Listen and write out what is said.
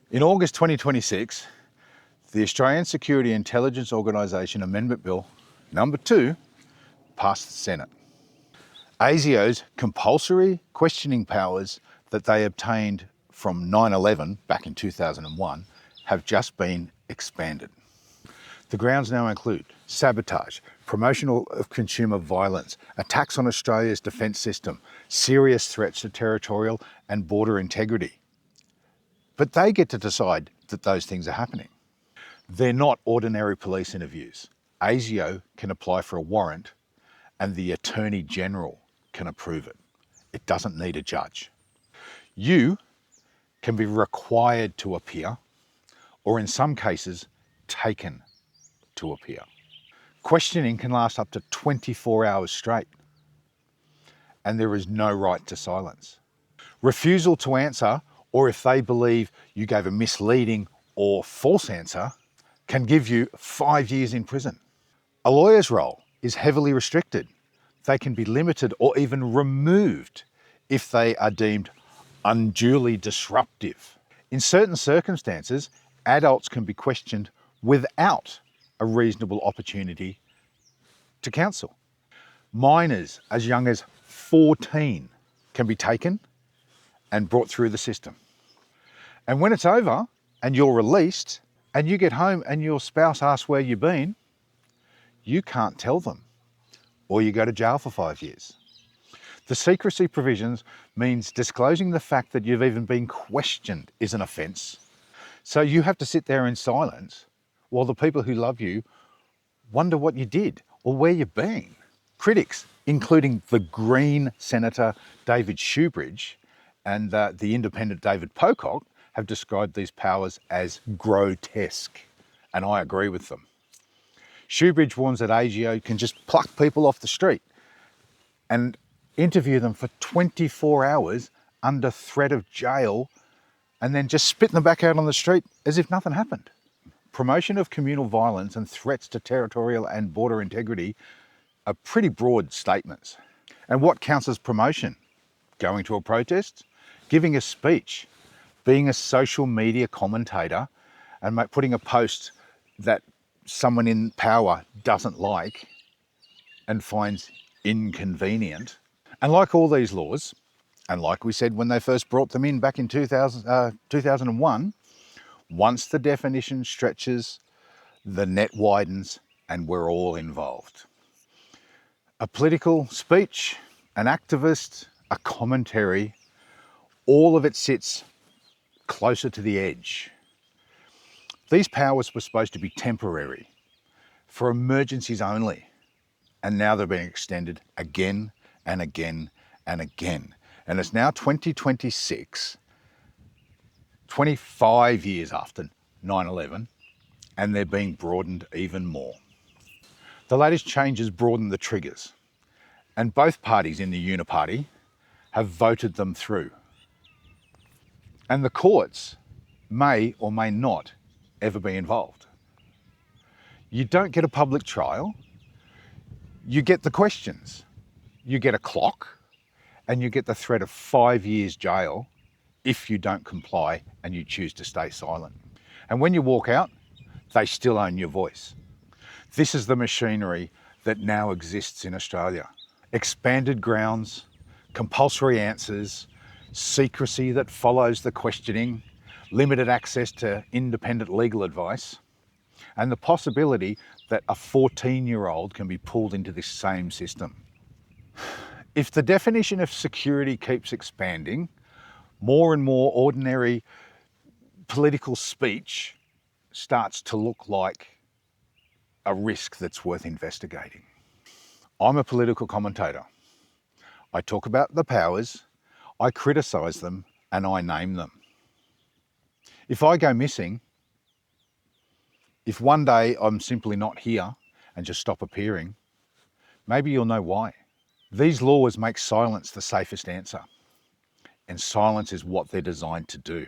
In August 2026, the Australian Security Intelligence Organisation Amendment Bill number 2 passed the Senate. ASIO's compulsory questioning powers that they obtained from 9/11 back in 2001 have just been expanded. The grounds now include sabotage, promotion of consumer violence, attacks on Australia's defence system, serious threats to territorial and border integrity. But they get to decide that those things are happening. They're not ordinary police interviews. ASIO can apply for a warrant and the Attorney General can approve it. It doesn't need a judge. You can be required to appear, or in some cases, taken to appear. Questioning can last up to 24 hours straight, and there is no right to silence. Refusal to answer, or if they believe you gave a misleading or false answer, can give you 5 years in prison. A lawyer's role is heavily restricted. They can be limited or even removed if they are deemed unduly disruptive. In certain circumstances, adults can be questioned without a reasonable opportunity to counsel. Minors as young as 14 can be taken and brought through the system. And when it's over and you're released and you get home and your spouse asks where you've been, you can't tell them, or you go to jail for 5 years. The secrecy provisions means disclosing the fact that you've even been questioned is an offence. So you have to sit there in silence while the people who love you wonder what you did or where you've been. Critics, including the Green Senator David Shoebridge and the independent David Pocock, have described these powers as grotesque, and I agree with them. Shoebridge warns that ASIO can just pluck people off the street and interview them for 24 hours under threat of jail and then just spit them back out on the street as if nothing happened. Promotion of communal violence and threats to territorial and border integrity are pretty broad statements. And what counts as promotion? Going to a protest? Giving a speech? Being a social media commentator and putting a post that someone in power doesn't like and finds inconvenient. And like all these laws, and like we said when they first brought them in back in 2001, once the definition stretches, the net widens and we're all involved. A political speech, an activist, a commentary, all of it sits closer to the edge. These powers were supposed to be temporary, for emergencies only, and now they're being extended again and again and again. And it's now 2026, 25 years after 9/11, and they're being broadened even more. The latest changes broaden the triggers, and both parties in the uniparty have voted them through. And the courts may or may not ever be involved. You don't get a public trial, you get the questions, you get a clock, and you get the threat of 5 years jail if you don't comply and you choose to stay silent. And when you walk out, they still own your voice. This is the machinery that now exists in Australia. Expanded grounds, compulsory answers, secrecy that follows the questioning, limited access to independent legal advice, and the possibility that a 14-year-old can be pulled into this same system. If the definition of security keeps expanding, more and more ordinary political speech starts to look like a risk that's worth investigating. I'm a political commentator. I talk about the powers, I criticise them, and I name them. If I go missing, if one day I'm simply not here and just stop appearing, maybe you'll know why. These laws make silence the safest answer, and silence is what they're designed to do.